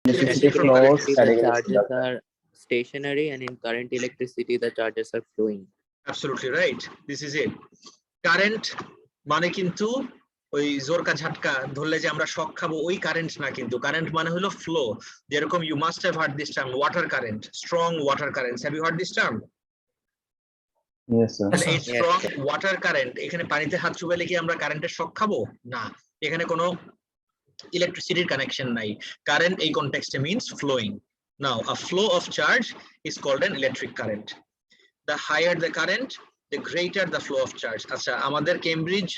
electricity from flows, current. the Static charges conductor. are stationary, and in current electricity the charges are flowing. Absolutely right. This is it. Current মানে কিন্তু ওই জোরকা ঝাটকা ধরলে যে আমরা শক খাবো ওই কারেন্ট না, কিন্তু কারেন্ট মানে হলো ফ্লো। যেরকম you must have heard this term water current, strong water currents. Have you heard this term? Yes, sir. তাহলে এই Yes, strong sir. Water current, এখানে পানিতে হাত চুবাইলে কি আমরা কারেন্টের শক খাবো? না, এখানে কোনো ইলেকট্রিসিটির কানেকশন নাই। কারেন্ট এই কনটেক্সটে means flowing. Now a flow of charge is called an electric current. The higher the current, the greater the flow of charge. আচ্ছা, আমাদের কেমব্রিজ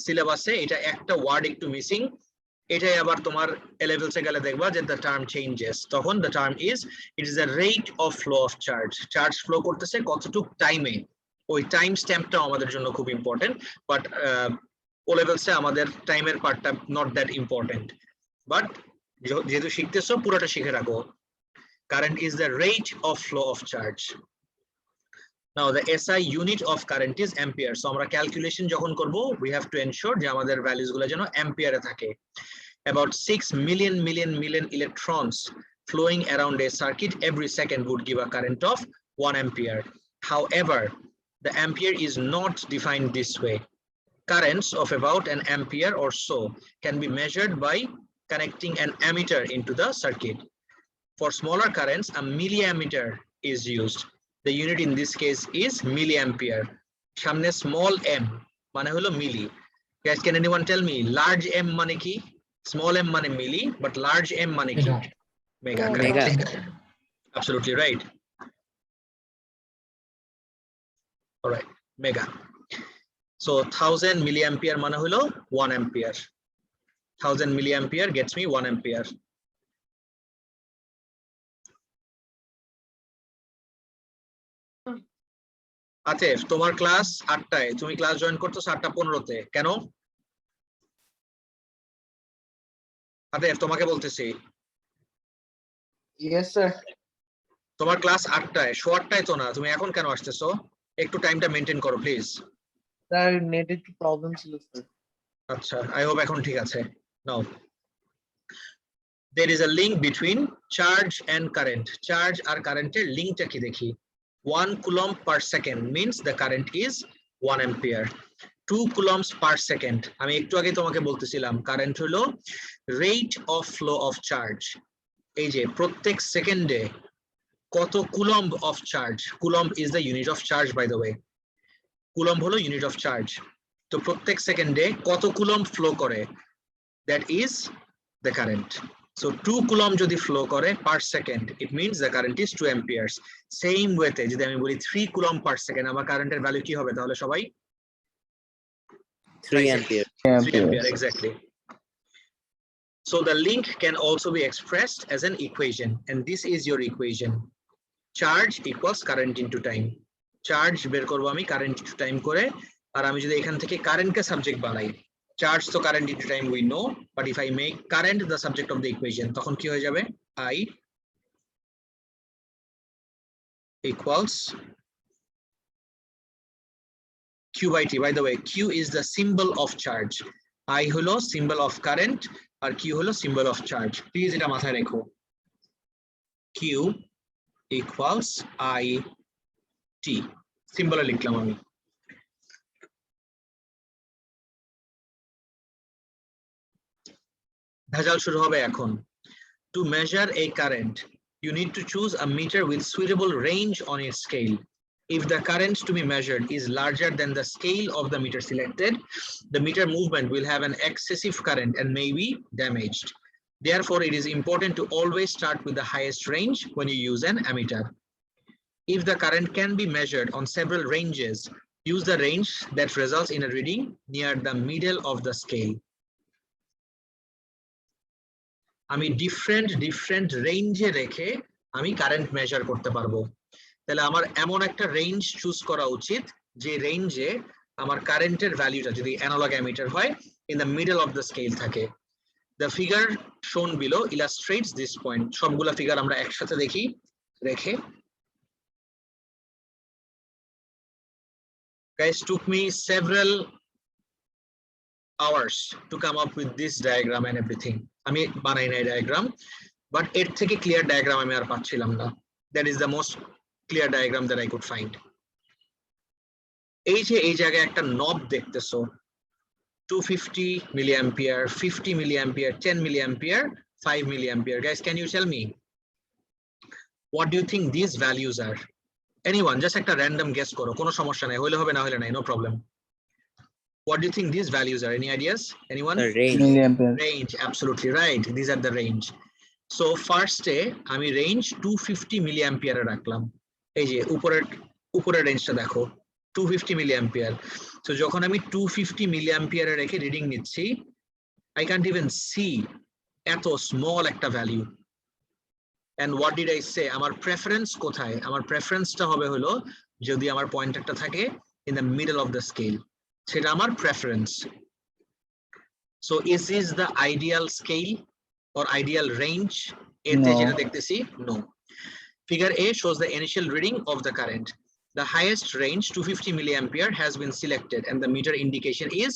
সিলেবাসে এটা একটা ওয়ার্ড একটু মিসিং। এটাই আবার তোমার এ লেভেলসে গেলে দেখবা যে the term changes. তখন the term is it is the rate of flow of charge. Charge flow করতেছে কতটুক টাইমে, ওই টাইম স্ট্যাম্পটা আমাদের জন্য খুব ইম্পর্টেন্ট। বাট ও লেভেলসে আমাদের টাইমের পার্টটা নট দ্যাট ইম্পর্টেন্ট, বাট যেহেতু শিখতেছো পুরোটা শিখে রাখো। Current is the rate of flow of charge. Now the SI unit of current is ampere. So আমরা ক্যালকুলেশন যখন করব we have to ensure যে আমাদের ভ্যালুস গুলো যেন অ্যাম্পিয়ারে থাকে। About 6 million electrons flowing around a circuit every second would give a current of 1 ampere. However, the ampere is not defined this way. Currents of about an ampere or so can be measured by connecting an ammeter into the circuit. For smaller currents, a milliammeter is used. The unit in this case is milliampere. সামনে small m মানে হলো milli. Guys, can anyone tell me large m মানে কি? Small m মানে milli, but large m মানে কি? Mega. Mega. Absolutely right. All right, mega. So 1000 milliampere মানে হলো 1 ampere. 1000 milliampere gets me 1 ampere. Atif, তোমার ক্লাস 8টায়, তুমি ক্লাস জয়েন করতেছো 8:15-তে, কেন? আতিফ, তোমাকে বলতেছি। Yes, sir. তোমার ক্লাস 8টায়, 8:15 তো না, তুমি এখন কেন আসতেছো? একটু টাইমটা মেইনটেইন করো প্লিজ। Sir, net একটু প্রবলেম ছিল স্যার। আচ্ছা, আই হোপ এখন ঠিক আছে। নাও, there is a link between charge and current. Charge আর কারেন্টের লিংকটা কি দেখি। 1 coulomb per second means the current is 1 ampere. 2 coulombs per second, আমি একটু আগে তোমাকে বলতেছিলাম কারেন্ট হলো rate of flow of charge. এই যে প্রত্যেক সেকেন্ডে কত coulomb of charge, coulomb is the unit of charge by the way. Coulomb হলো ইউনিট অফ চার্জ। তো প্রত্যেক সেকেন্ডে কত কুলম্ব ফ্লো করে, that is the current. So 2 coulomb যদি ফ্লো করে per second, it means the current is 2 amperes. Same way তে যদি আমি বলি 3 coulomb per second, আমার কারেন্টের ভ্যালু কি হবে তাহলে সবাই? 3 ampere. 3 ampere, exactly. So the link can also be expressed as an equation, and this is your equation. Charge equals current into time. Charge বের করব আমি current into time করে, আর আমি যদি এখান থেকে কারেন্টকে সাবজেক্ট বানাই, charge তো current into time we know, but if I make current the subject of the equation, তখন কি হয়ে যাবে? I equals Q by T. By the way, Q is the symbol of charge. I হলো symbol of current R Q হলো symbol of charge. Please এটা মাথায় রেখো। Q equals I T. Symbol লিখলাম আমি। ভেজাল শুরু হবে এখন। To measure a current, you need to choose a meter with suitable range on its scale. If the current to be measured is larger than the scale of the meter selected, the meter movement will have an excessive current and may be damaged. Therefore, it is important to always start with the highest range when you use an ammeter. If the current can be measured on several ranges, use the range that results in a reading near the middle of the scale. আমি different রেঞ্জে রেখে আমি current measure করতে পারবো। তাহলে আমার এমন একটা রেঞ্জ চুজ করা উচিত যে রেঞ্জে আমার কারেন্টের ভ্যালুটা যদি অ্যানালগ অ্যামিটার হয় in the middle of the scale থাকে। দ্য ফিগার শোন বিলো ইলাস্ট্রেটস দিস পয়েন্ট। সবগুলা ফিগার আমরা একসাথে দেখি রেখে। Guys, took me several hours to come up with this diagram and everything. আমি বানাই নাই ডায়াগ্রাম, বাট এর থেকে ক্লিয়ার ডায়াগ্রাম আমি আর পাচ্ছিলাম না। That is the most clear diagram that I could find. এই যে এই জায়গায় একটা নব দেখতেছো, 250 milliampere, 50 milliampere, 10 milliampere, 5 milliampere. Guys, can you tell me what do you think these values are? Anyone, just একটা random guess করো, কোনো সমস্যা নাই, হইলে হবে না হইলে নাই, no problem. What do you think these values are? Any ideas? Anyone? The range. Milliampere. Range, absolutely right. These are the range. So first আমি range 250 milliampere এ রাখলাম। এই যে উপরের রেঞ্জটা দেখো 250 milliampere. So যখন আমি 250 milliampere এ রেখে রিডিং নিচ্ছি, I can't even see এত স্মল একটা value. And what did I say? আমার প্রেফারেন্স কোথায়? আমার প্রেফারেন্সটা হবে হলো যদি আমার পয়েন্টারটা থাকে in the middle of the scale, সেটা আমার preference. So is this the ideal scale or ideal range? এতে No. যেটা দেখতেছি, no. Figure A shows the initial reading of the current. The highest range 250 milliampere has been selected and the meter indication is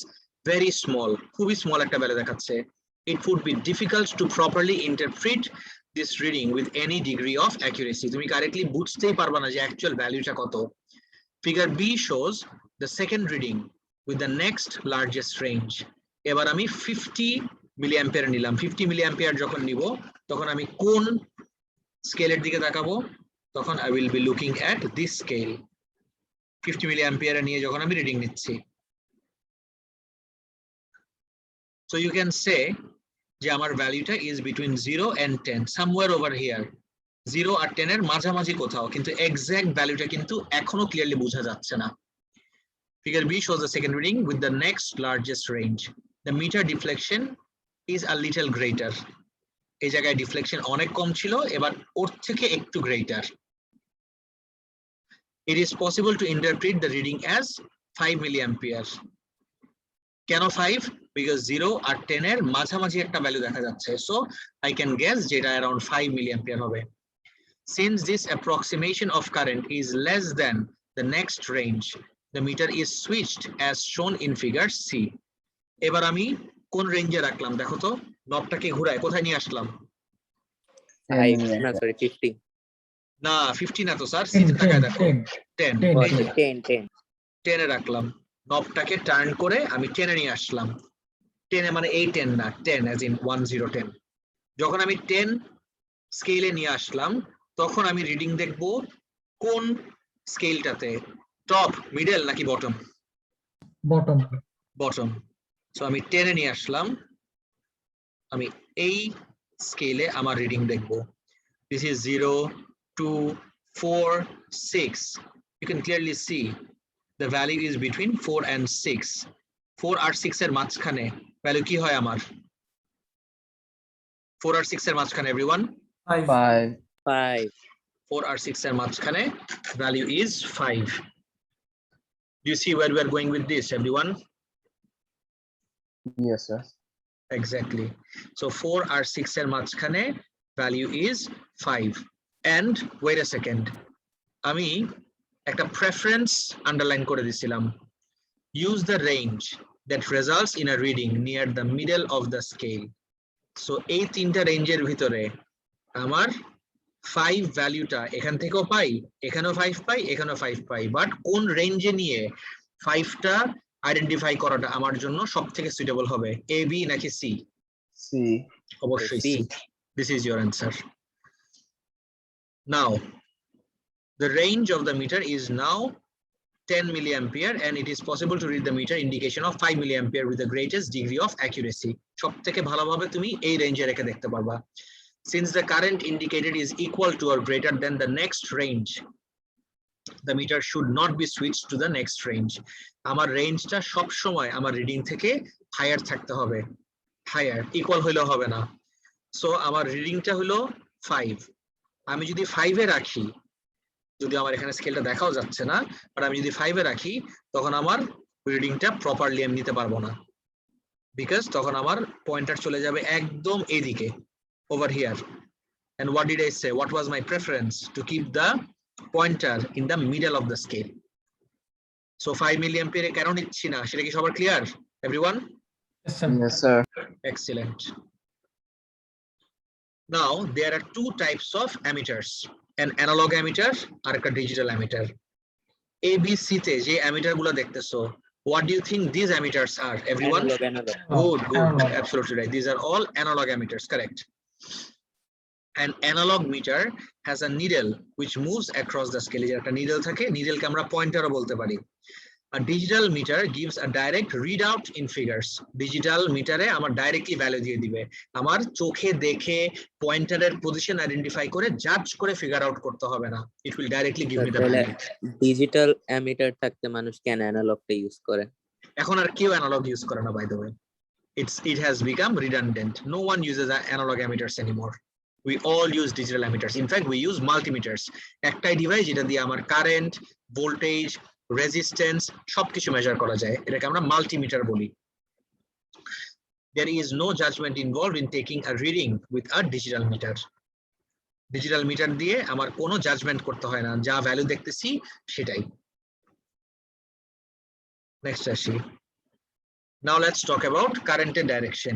very small. খুবই small একটা value দেখাচ্ছে। It would be difficult to properly interpret this reading with any degree of accuracy. তুমি correctly বুঝতেই পারবা না যে actual ভ্যালুটা কত। Figure B shows the second reading with the next largest range. এবার আমি 50 milliampere নিলাম। 50 milliampere যখন নিব তখন আমি কোন স্কেলের দিকে তাকাবো? তখন I will be looking at this scale. 50 milliampere নিয়ে যখন আমি রিডিং নিচ্ছি, so you can say যে আমার ভ্যালুটা is between 0 and 10, somewhere over here. 0 আর 10 এর মাঝামাঝি কোথাও, কিন্তু এক্সাক্ট ভ্যালুটা কিন্তু এখনো ক্লিয়ারলি বোঝা যাচ্ছে না। Figure B shows the second reading with the next largest range. The meter deflection is a little greater. এই জায়গায় ডিফ্লেকশন অনেক কম ছিল, এবার ওর থেকে একটু greater. It is possible to interpret the reading as 5 milliampere. কেন 5? Because 0 আর 10 এর মাঝামাঝি একটা ভ্যালু দেখা যাচ্ছে, so I can guess যেটা around 5 milliampere হবে। Since this approximation of current is less than the next range, the meter is switched as shown in figure C. এবার আমি কোন রেঞ্জে রাখলাম দেখো তো, নবটাকে ঘুরায় কোথায় নিয়ে আসলাম? 5, no, milliampere. sorry, 50. না 50 না তো স্যার, সিতে তাকায় দেখো 10। Oh, এই যে 10. 10 এ রাখলাম, নবটাকে টার্ন করে আমি 10 এ নিয়ে আসলাম। 10 এ মানে এই 10 না, 10 as in 1010। যখন আমি 10 স্কেলে নিয়ে আসলাম তখন আমি রিডিং দেখব কোন স্কেলটাতে, টপ, মিডল নাকি বটম? bottom. বটম। সো আমি 10 এ নিয়ে আসলাম, আমি এই স্কেলে আমার রিডিং দেখব। This is 0, 2, 4, 6. You can clearly see the value is between 4 and 6. 4 আর 6 এর মাঝখানে ভ্যালু কি হয় আমার? 4 আর 6 এর মাঝখানে everyone? 5. 5. 4 আর 6 এর মাঝখানে value is 5. Do you see where we are going with this, everyone? Yes, sir. Exactly. So 4 আর 6 এর মাঝখানে value is 5. And wait a second, আমি একটা preference underline করে দিছিলাম। Use the range that results in a reading near the middle of the scale. So এই তিনটা রেঞ্জের ভিতরে আমার 5 ভ্যালুটা এখান থেকেও পাই, এখানেও 5 পাই, এখানেও 5 পাই, বাট কোন রেঞ্জে নিয়ে 5টা আইডেন্টিফাই করাটা আমার জন্য সবথেকে সুইটেবল হবে, এ বি নাকি সি? C. অবশ্যই C. C. This is your answer. Now the range of the meter is now 10 milliampere and it is possible to read the meter indication of 5 milliampere with the greatest degree of accuracy. সবথেকে ভালোভাবে তুমি এই রেঞ্জে রেখে দেখতে পারবা। Since the current indicated is equal to or greater than the next range, the meter should not be switched to the next range. আমার রেঞ্জটা সব সময় আমার রিডিং থেকে হায়ার থাকতে হবে, হায়ার, ইকুয়াল হইলেও হবে না। সো আমার রিডিংটা হলো 5। আমি যদি 5 এ রাখি, যদি আমার এখানে স্কেলটা দেখাও যাচ্ছে না, বাট আমি যদি 5 এ রাখি তখন আমার রিডিংটা প্রপারলি আমি নিতে পারবো না, বিকজ তখন আমার পয়েন্টার চলে যাবে একদম এইদিকে, over here. And what did I say? What was my preference? To keep the pointer in the middle of the scale. So 5 milliampere কেন নিচ্ছি না সেটা কি সবার clear, everyone? Yes, sir. Yes, sir. Excellent. Now there are two types of emitters, an analog emitter আর একটা digital emitter. ABC তে যে emitter গুলো দেখতেছো, what do you think these emitters are, everyone? Analog. Good, Analog. absolutely right. These are all analog emitters, correct. An analog meter has a needle which moves across the scale. একটা needle থাকে, needle কে আমরা পয়েন্টারও বলতে পারি. A digital meter gives a direct readout in figures. Digital meter-এ আমার directly value দিয়ে দিবে, আমার চোখে দেখে পয়েন্টারের পজিশন আইডেন্টিফাই করে জাজ করে ফিগার আউট করতে হবে না, it will directly give me the তাহলে value. ডিজিটাল অ্যামিটার থাকতে মানুষ কেন অ্যানালগটা ইউজ করে? এখন আর কেউ অ্যানালগ ইউজ করে না, by the way. It has become redundant. No one uses analog emitters anymore. We all use digital emitters. In fact, we use multimeters. একটাই ডিভাইস যেটা দিয়ে আমার কারেন্ট, ভোল্টেজ, রেজিস্ট্যান্স সবকিছু মেজার করা যায়, এটাকে আমরা মাল্টিমিটার বলি. There is no judgment involved in taking a reading with a digital meter. Digital meter দিয়ে আমার কোনো জাজমেন্ট করতে হয় না, যা ভ্যালু দেখতেছি সেটাই. নেক্সট আসি. Now let's talk about current direction.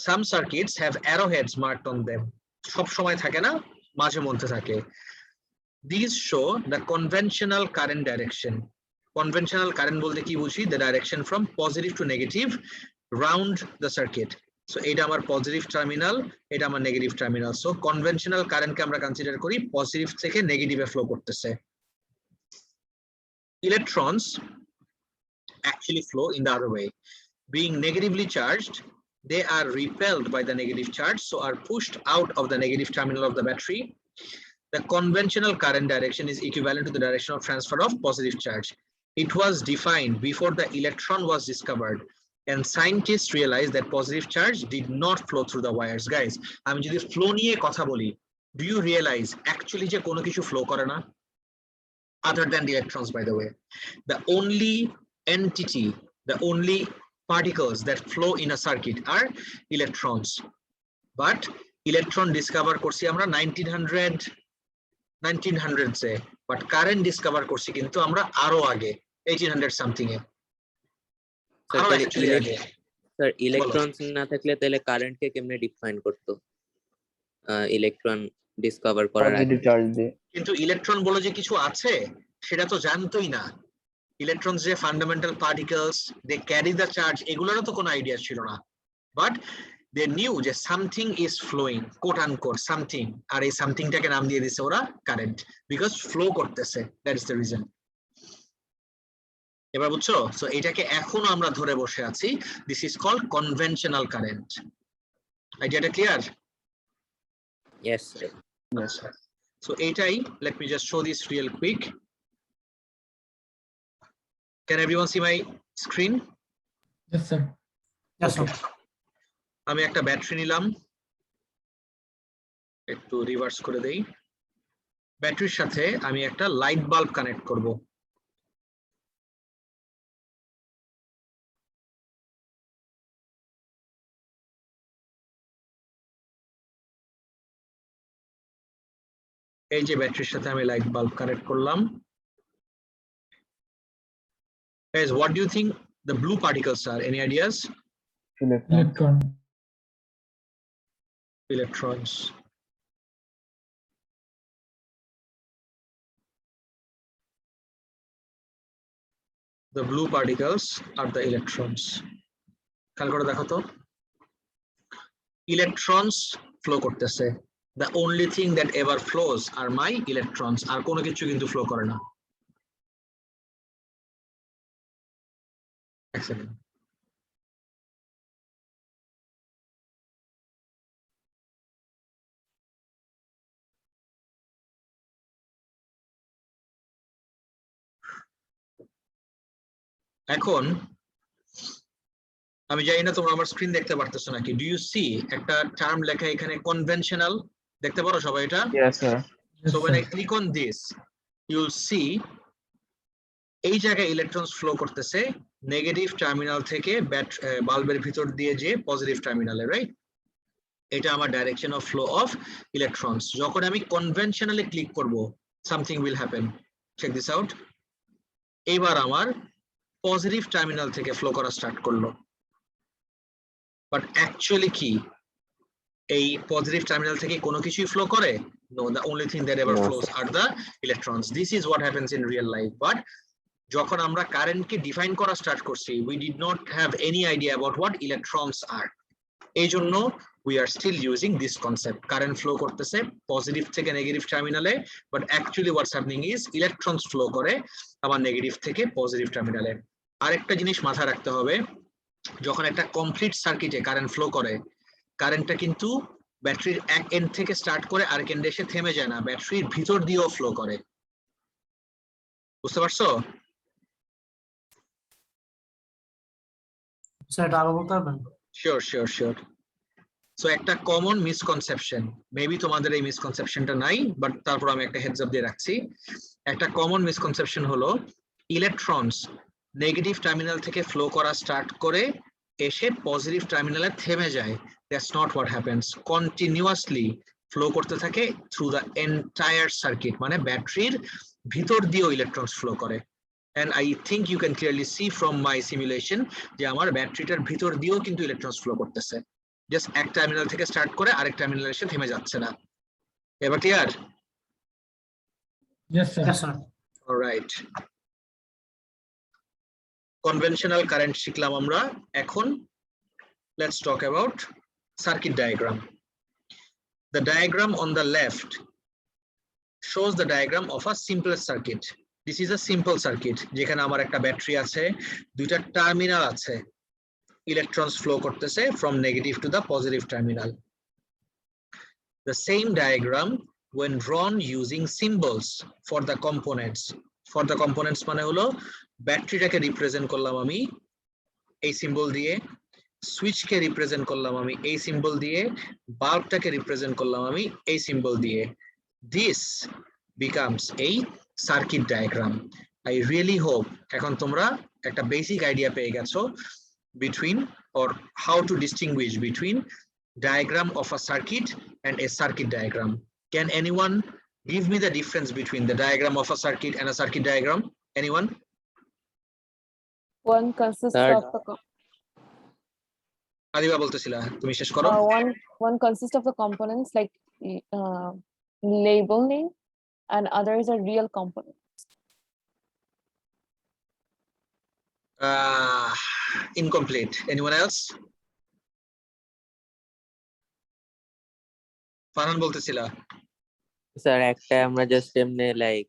Some circuits have arrowheads marked on them. সব সময় থাকে না, মাঝে মধ্যে থাকে. These show the conventional current direction. Conventional current বলতে কি বুঝি? The direction from positive to negative round the circuit. So এটা আমার পজিটিভ টার্মিনাল, এটা আমার নেগেটিভ টার্মিনাল. সো কনভেনশনাল কারেন্টকে আমরা কনসিডার করি পজিটিভ থেকে নেগেটিভে ফ্লো করতেছে. Electrons actually flow in the other way. Being negatively charged, they are repelled by the negative charge, so are pushed out of the negative terminal of the battery. The conventional current direction is equivalent to the direction of transfer of positive charge. It was defined before the electron was discovered, and scientists realized that positive charge did not flow through the wires. Guys, আমি যদি flow নিয়ে কথা বলি, do you realize actually যে কোনো কিছু flow করে না? Other than the electrons, by the way. The only entity, the only particles that flow in a circuit are electrons. But electron discover করছি আমরা 1900s A, but current discover করছি কিন্তু আমরা আরো আগে 1800 something এ. আরো actually আগে. স্যার ইলেকট্রনস না থাকলে তাহলে কারেন্টকে কেমনে ডিফাইন করতো? ইলেকট্রন ডিসকভার করার আগে। পজিটিভ চার্জ দিয়ে। কিন্তু ইলেকট্রন বলে যে কিছু আছে সেটা তো জানতোই না। ইলেকট্রনস যে fundamental particles, they carry the charge, এগুলোরও তো কোনো আইডিয়া ছিল না। বাট they knew যে something is flowing, quote unquote something, আর এই সামথিংটাকে নাম দিয়ে দিয়েছে ওরা কারেন্ট, বিকজ ফ্লো করতেছে, দ্যাট ইজ দ্য রিজন। এবার বুঝছো? সো এটাকে এখনো আমরা ধরে বসে আছি, this is called conventional current. আইডিয়াটা clear? Yes sir. Yes, sir. So এটাই, let me just show this real quick. Can everyone see my screen? Yes, sir. Yes, sir. আমি একটা ব্যাটারি নিলাম, একটু রিভার্স করে দেই। ব্যাটারির সাথে আমি একটা লাইট বাল্ব কানেক্ট করব। এই যে ব্যাটারির সাথে আমি লাইট বাল্ব কানেক্ট করলাম। Guys, what do you think the blue particles are? Any ideas? Electron. Electrons. The blue particles are the electrons. খেয়াল করে দেখো তো, electrons flow করতেছে। The only thing that ever flows are my electrons, আর কোনো কিছু কিন্তু flow করে না। এক সেকেন্ড। এখন আমি জানি না তোমরা আমার স্ক্রিন দেখতে পারতেছো নাকি। ডু ইউ সি একটা টার্ম লেখা এখানে, কনভেনশনাল, দেখতে পারো সবাই এটা? Yes, sir. Yes, So when I sir. click on this, you'll see এই জায়গায় ইলেকট্রনস ফ্লো করতেছে নেগেটিভ টার্মিনাল থেকে বাল্বের ভিতর দিয়ে যে পজিটিভ টার্মিনালে, রাইট? এটা আমার direction of flow of electrons. যখন আমি কনভেনশনালি ক্লিক করব, something will happen. Check this out. এবার আমার পজিটিভ টার্মিনাল থেকে ফ্লো করা স্টার্ট করলো। বাট অ্যাকচুয়ালি কি, এই পজিটিভ টার্মিনাল থেকে কোনো কিছুই ফ্লো করে? No, the only thing that ever No, flows are the electrons. This is what happens in real life. But যখন আমরা কারেন্টকে ডিফাইন করা স্টার্ট করছি, we did not have any idea about what electrons are. এই জন্য we are still using this concept. Current flow করতেছে positive থেকে negative টার্মিনালে, but actually what's happening is electrons flow করে আবার নেগেটিভ থেকে পজিটিভ টার্মিনালে। আরেকটা জিনিস মাথায় রাখতে হবে, যখন একটা কমপ্লিট সার্কিটে কারেন্ট ফ্লো করে, কারেন্টটা কিন্তু ব্যাটারির এক এন্ড থেকে স্টার্ট করে আরেক এন্ডে এসে থেমে যায় না, ব্যাটারির ভিতর দিয়েও ফ্লো করে। বুঝতে পারছো? স্যার আরো বলতে পারবেন? Sure sure sure. সো একটা কমন মিসকনসেপশন, মেবি তোমাদের এই মিসকনসেপশনটা নাই, বাট তারপর আমি একটা হেডস আপ দিয়ে রাখছি। একটা কমন মিসকনসেপশন হলো ইলেকট্রনস নেগেটিভ টার্মিনাল থেকে ফ্লো করা স্টার্ট করে এসে পজিটিভ টার্মিনালে থেমে যায়। That's not what happens. Continuously flow করতে থাকে থ্রু দ্য এন্টায়ার সার্কিট, মানে ব্যাটারির ভিতর দিয়েও ইলেকট্রনস ফ্লো করে। And I think you can clearly see from my simulation যে আমার ব্যাটারিটার ভিতর দিয়েও কিন্তু ইলেকট্রনস ফ্লো করতেছে, জাস্ট এক টার্মিনাল থেকে স্টার্ট করে আরেক টার্মিনালে এসে থেমে যাচ্ছে না। এবার clear? Yes, sir. Yes, sir. Alright, conventional current শিখলাম আমরা। এখন let's talk about circuit diagram. The diagram on the left shows the diagram of a simple circuit. This is a simple circuit যেখানে আমার একটা ব্যাটারি আছে, দুইটা terminal আছে, electrons flow করতেছে from negative to the positive terminal. The same diagram when drawn using symbols for the components. For the components মানে হলো ব্যাটারিটাকে represent করলাম আমি এই সিম্বল দিয়ে, সুইচকে রিপ্রেজেন্ট করলাম আমি এই সিম্বল দিয়ে, বাল্বটাকে রিপ্রেজেন্ট করলাম আমি এই সিম্বল দিয়ে। This becomes a circuit diagram. I really hope এখন তোমরা একটা বেসিক আইডিয়া পেয়ে গেছো between or how to distinguish between diagram of a circuit and a circuit diagram. Can anyone give me the difference between the diagram of a circuit and a circuit diagram? Anyone? One consists Third. of the Adiba বলতেছিলা, তুমি শেষ করো। one consists of the components like labeling, and others are real components. Incomplete. Anyone else? Farhan বলতেছিলা। Sir একটা আমরা just এমনি like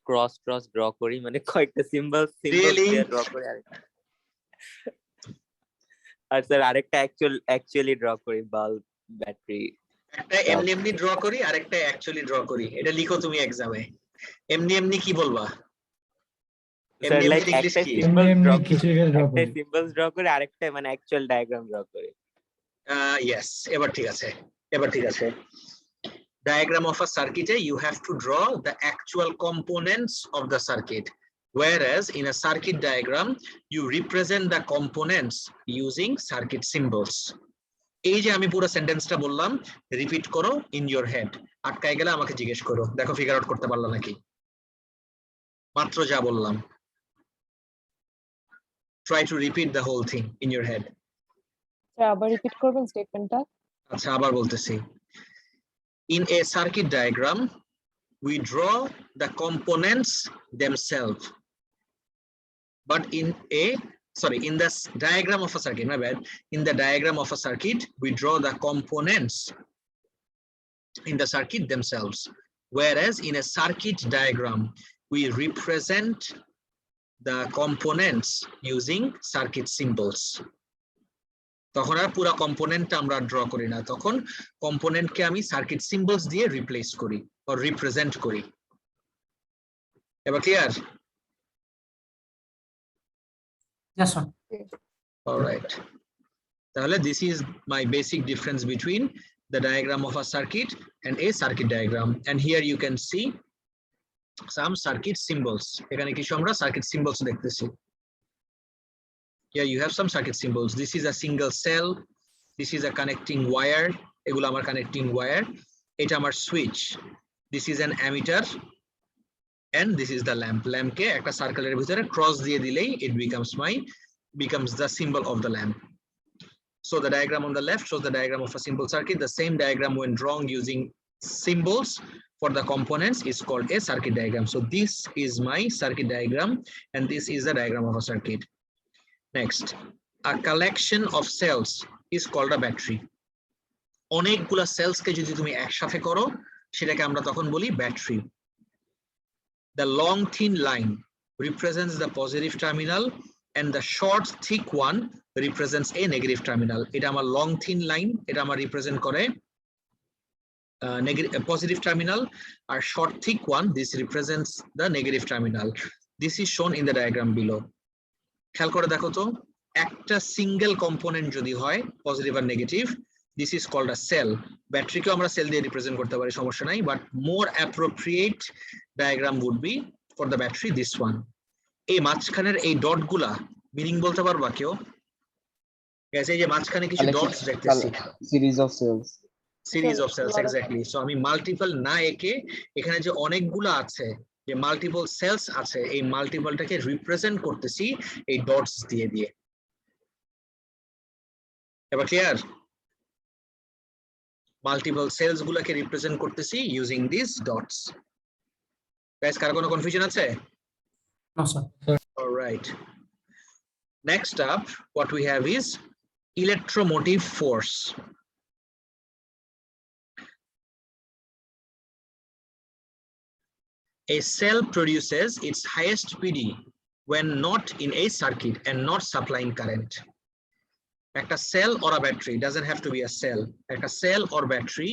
cross draw করি, মানে কয়েকটা সিম্বল Really? দিয়ে ড্র করি আর স্যার আরেকটা অ্যাকচুয়ালি ড্র করি, বাল্ব, ব্যাটারি। একটা এমনি এমনি ড্র করি আর একটা অ্যাকচুয়ালি ড্র করি, এটা লিখো তুমি এক্সামে। এমনি এমনি কি বলবা? স্যার এমনি লাইক এমনি ইংলিশ একটা কি? সিম্বলস ড্র করে আরেকটা মানে অ্যাকচুয়াল ডায়াগ্রাম ড্র করে। Yes, এবার ঠিক আছে, এবার ঠিক আছে। Diagram of a circuit, you have to draw the actual components of the circuit, whereas in a circuit diagram you represent the components using circuit symbols. এই যে আমি পুরো সেন্টেন্সটা বললাম, রিপিট করো ইন ইওর হেড। আটকায় গেলে আমাকে জিজ্ঞেস করো, দেখো ফিগার আউট করতে পারলো নাকি। মাত্র যা বললাম, try to repeat the whole thing in your head. Sir আবার রিপিট করবেন স্টেটমেন্টটা? আচ্ছা, আবার বলতেছি। In a circuit diagram, we draw the components themselves. But in the diagram of a circuit, my bad. In the diagram of a circuit, we draw the components in the circuit themselves. Whereas in a circuit diagram, we represent the components using circuit symbols. তখন আর পুরো কম্পোনেন্টটা আমরা draw করি না, তখন কম্পোনেন্টকে আমি circuit symbols দিয়ে replace করি বা রিপ্রেজেন্ট করি। এবার ক্লিয়ার? Yes, sir. অলরাইট, তাহলে this is my basic difference between the diagram of a circuit and a circuit diagram. And here you can see some circuit symbols. এখানে কিছু আমরা circuit symbols দেখতেছি। Here you have some circuit symbols. This is a single cell. This is a connecting wire. এগুলো আমার connecting wire. এটা আমার switch. This is an ammeter. And this is the lamp. Lamp কে একটা সার্কেলের ভিতরে cross দিয়ে দিলেই it becomes the symbol of the lamp. So the diagram on the left shows the diagram of a simple circuit. The same diagram when drawn using symbols for the components is called a circuit diagram. So this is my circuit diagram and this is the diagram of a circuit. Next, a collection of cells is called a battery. অনেকগুলা sales কে যদি তুমি একসাথে করো সেটাকে আমরা তখন বলি battery. The long thin line represents the positive terminal and the short thick one represents a negative terminal. এটা আমার long thin line, এটা আমার represent করে positive terminal, or short thick one, this represents the negative terminal. This is shown in the diagram below. খেয়াল করে দেখো তো, একটা সিঙ্গেল কম্পোনেন্ট যদি হয় পজিটিভ আর negative, this is called a cell. Battery কেও আমরা সেল দিয়ে রিপ্রেজেন্ট করতে পারি, সমস্যা নাই, but more appropriate diagram would be for the battery this one. এই মাঝখানের এই ডট গুলা মিনিং বলতে পারবা কেউ? guys এই যে মাঝখানে কিছু ডটস দেখতেছি, series of cells. series of cells, exactly. So আমি মাল্টিপল না একে এখানে যে অনেকগুলা আছে, যে মাল্টিপল সেলস আছে, এই মাল্টিপলটাকে রিপ্রেজেন্ট করতেছি এই ডটস দিয়ে দিয়ে। এবার ক্লিয়ার? মাল্টিপল সেলস গুলাকে রিপ্রেজেন্ট করতেছি ইউজিং দিস ডটস। গাইস কার কোনো কনফিউশন আছে? No, sir. All right. Next up, what we have is electromotive force. A cell produces its highest PD when not in a circuit and not supplying current. একটা cell or a battery, doesn't have to be a cell. একটা cell or battery,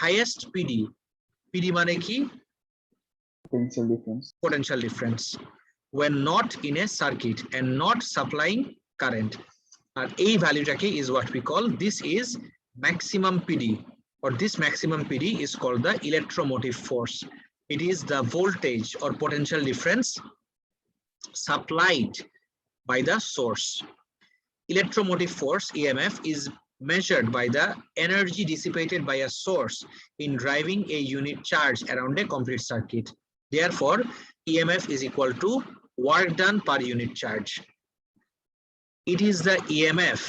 highest PD. PD মানে কি? Potential difference. Potential difference. When not in a circuit and not supplying current. And a valueটাকে is what we call, this is maximum PD, or this maximum PD is called the electromotive force. It is the voltage or potential difference supplied by the source. Electromotive force, EMF, is measured by the energy dissipated by a source in driving a unit charge around a complete circuit. Therefore, EMF is equal to work done per unit charge. It is the EMF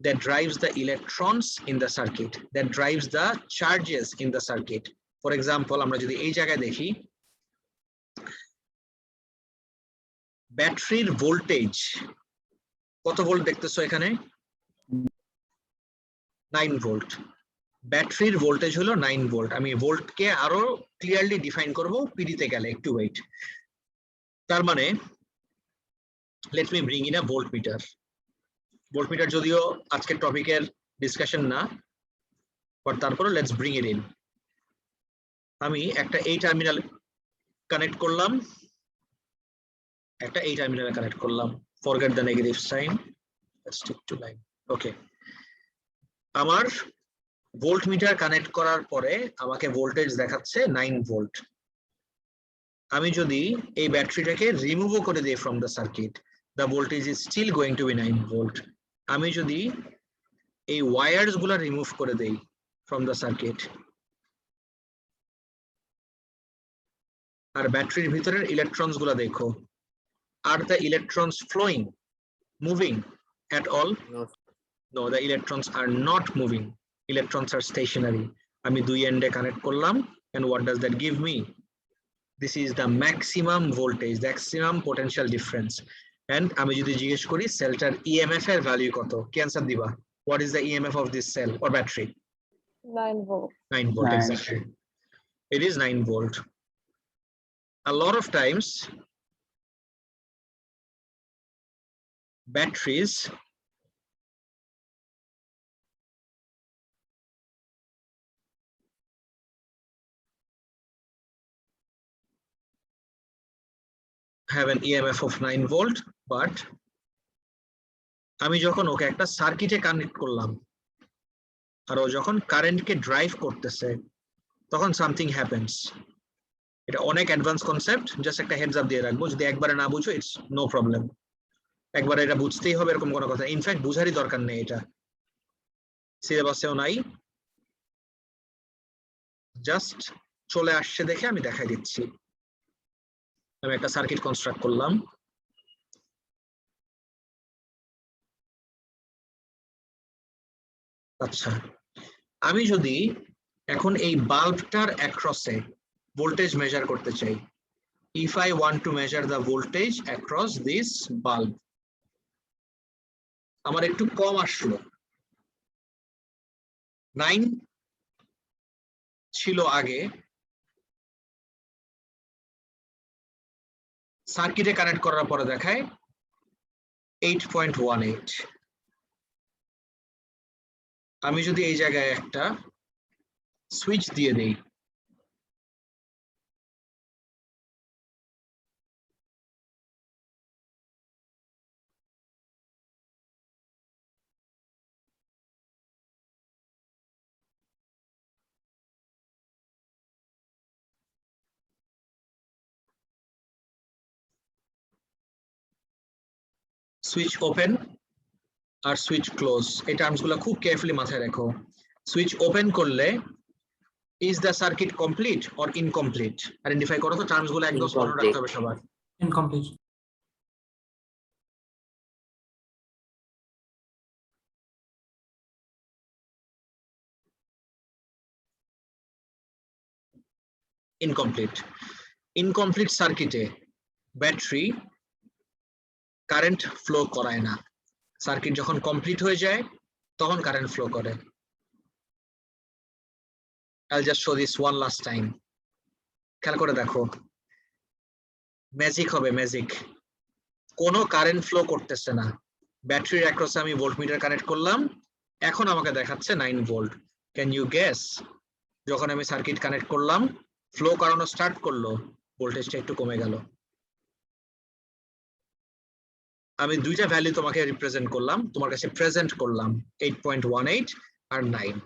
that drives the electrons in the circuit, that drives the charges in the circuit. For example, আমরা যদি এই জায়গায় দেখি, ব্যাটারির voltage কত volt দেখতেছো এখানে? 9 volt. ব্যাটারির ভোল্টেজ হলো 9 ভোল্ট। আমি ভোল্টকে আরো ক্লিয়ারলি ডিফাইন করব পিডিতে গেলে, একটু ওয়েট। তার মানে let's me bring in a voltmeter. Voltmeter যদিও আজকের টপিকের ডিসকাশন না, বাট তারপরে লেটস ব্রিং ইট ইন। আমি একটা এই টার্মিনাল কানেক্ট করলাম, একটা এই টার্মিনালে কানেক্ট করলাম, forget the negative sign, let's stick to line. Okay, আমার ভোল্টমিটার কানেক্ট করার পরে আমাকে ভোল্টেজ দেখাচ্ছে 9 ভোল্ট। আমি যদি এই ব্যাটারিটাকে রিমুভও করে দিই from the circuit, the voltage is still going to be 9 volt. আমি যদি এই ওয়্যারস গুলা রিমুভ করে দেই ফ্রম দ্য সার্কিট, আর ব্যাটারির ভিতরের ইলেকট্রনস গুলা দেখো, আর the electrons flowing, moving at all? No, the electrons are not moving. Electrons are stationary. আমি দুই এন্ডে কানেক্ট করলাম, and what does that give me? This is the maximum voltage, the maximum potential difference. And আমি যদি জিজ্ঞেস করি সেলটার EMF এর value কত, কি অ্যানসার দিবা? What is the EMF of this cell or battery? 9 volt. 9 volt, exactly. It is 9 volt. A lot of times batteries have an EMF of 9 volt, but আমি যখন ওকে একটা সার্কিটে কানেক্ট করলাম আর ও যখন কারেন্টকে ড্রাইভ করতেছে, তখন সামথিং হ্যাপেন্স। এটা অনেক অ্যাডভান্স কনসেপ্ট, জাস্ট একটা হেডস আপ দিয়ে রাখবো, যদি একবারে না বুঝো ইটস নো প্রবলেম, একবারে এটা বুঝতেই হবে এরকম কোনো কথা, ইনফ্যাক্ট বুঝারই দরকার নেই, এটা সিলেবাসেও নাই, জাস্ট চলে আসছে দেখে আমি দেখাই দিচ্ছি। আমি একটা সার্কিট কনস্ট্রাক্ট করলাম, আচ্ছা, আমি যদি এখন এই বাল্বটার অ্যাক্রসে ভোল্টেজ মেজার করতে চাই, if I want to measure the voltage across this bulb, আমার একটু কম আসলো, 9 ছিল আগে, সার্কিটে কানেক্ট করার পরে দেখায় 8.18। আমি যদি এই জায়গায় একটা সুইচ দিয়ে দেই, সুইচ ওপেন আর সুইচ ক্লোজ, এই টার্মস গুলো খুব কেয়ারফুলি মাথায় রাখো। সুইচ ওপেন করলে is the circuit complete or incomplete? Identify করো তো, টার্মস গুলো একদম স্মরণ রাখতে হবে সবার। ইনকমপ্লিট। incomplete. Incomplete সার্কিটে ব্যাটারি কারেন্ট ফ্লো করায় না, সার্কিট যখন কমপ্লিট হয়ে যায় তখন কারেন্ট ফ্লো করে। I'll just show this one last time. খেয়াল করে দেখো, ম্যাজিক হবে, ম্যাজিক। কোনো কারেন্ট ফ্লো করতেছে না, ব্যাটারির অ্যাক্রসে আমি ভোল্টমিটার কানেক্ট করলাম, এখন আমাকে দেখাচ্ছে 9 ভোল্ট। ক্যান ইউ গেস, যখন আমি সার্কিট কানেক্ট করলাম, ফ্লো করানো স্টার্ট করলো, ভোল্টেজটা একটু কমে গেল। আমি দুইটা ভ্যালু তোমাকে রিপ্রেজেন্ট করলাম, তোমার কাছে প্রেজেন্ট করলাম, 8.18 আর 9।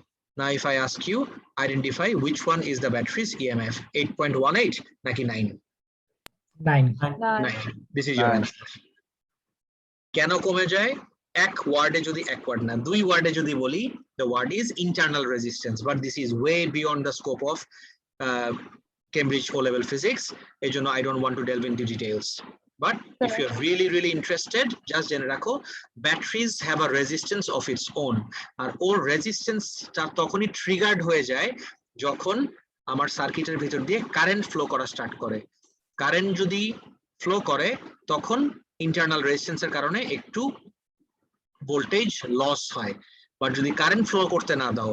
Now if I ask you, identify which one is the battery's EMF, 8.18 নাকি 9? 9. 9. This is your answer. কেন কমে যায়? এক ওয়ার্ডে যদি, এক ওয়ার্ড না, দুই ওয়ার্ডে যদি বলি, the word is internal resistance, but this is way beyond the scope of Cambridge O-level physics. এই জন্য I don't want to delve into details. But if you're really interested, just জেনে রাখো, batteries have a resistance of its own, আর ওর রেজিস্ট্যান্সটা তখনই triggered হয়ে যায় যখন আমার সার্কিটের ভিতর দিয়ে কারেন্ট ফ্লো করা স্টার্ট করে। কারেন্ট যদি ফ্লো করে তখন ইন্টারনাল রেজিস্ট্যান্সের কারণে একটু ভোল্টেজ লস হয়, বাট যদি কারেন্ট ফ্লো করতে না দাও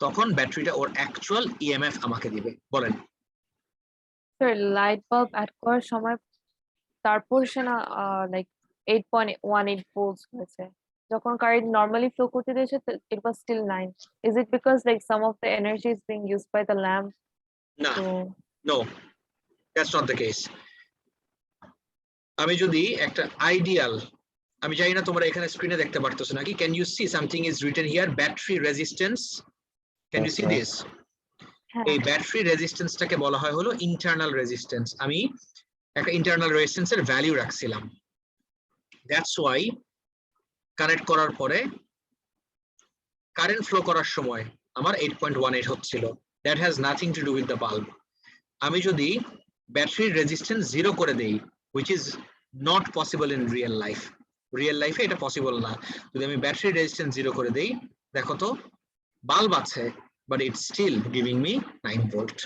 তখন ব্যাটারিটা ওর অ্যাকচুয়াল ইএমএফ আমাকে দিবে। বলেন স্যার, লাইট বাল্ব অ্যাড করার সময় তারপর সে না লাইক 8.18 ভোল্টস হয়েছে, যখন কারেন্ট নরমালি ফ্লো করতে দিয়েছে it was still 9. Is it because like some of the energy is being used by the lamp? না, So no, that's not the case. আমি যদি একটা আইডিয়াল, আমি জানি না তোমরা এখানে স্ক্রিনে দেখতে পারতেছো নাকি, can you see something is written here, battery resistance, can you see this? এই ব্যাটারি রেজিস্ট্যান্সটাকে বলা হয় হলো ইন্টারনাল রেজিস্ট্যান্স। আমি একটা ইন্টারনাল রেজিস্ট্যান্সের ভ্যালু রাখছিলাম, দ্যাটস ওয়াই কানেক্ট করার পরে কারেন্ট ফ্লো করার সময় আমার 8.18 হচ্ছিল। That has nothing to do with the bulb. আমি যদি ব্যাটারির রেজিস্ট্যান্স 0 করে দেই, which is not possible in real life, real লাইফে এটা পসিবল না। যদি আমি ব্যাটারি রেজিস্ট্যান্স 0 করে দেই, দেখো তো বাল্ব আছে, but it's still giving me 9 volt,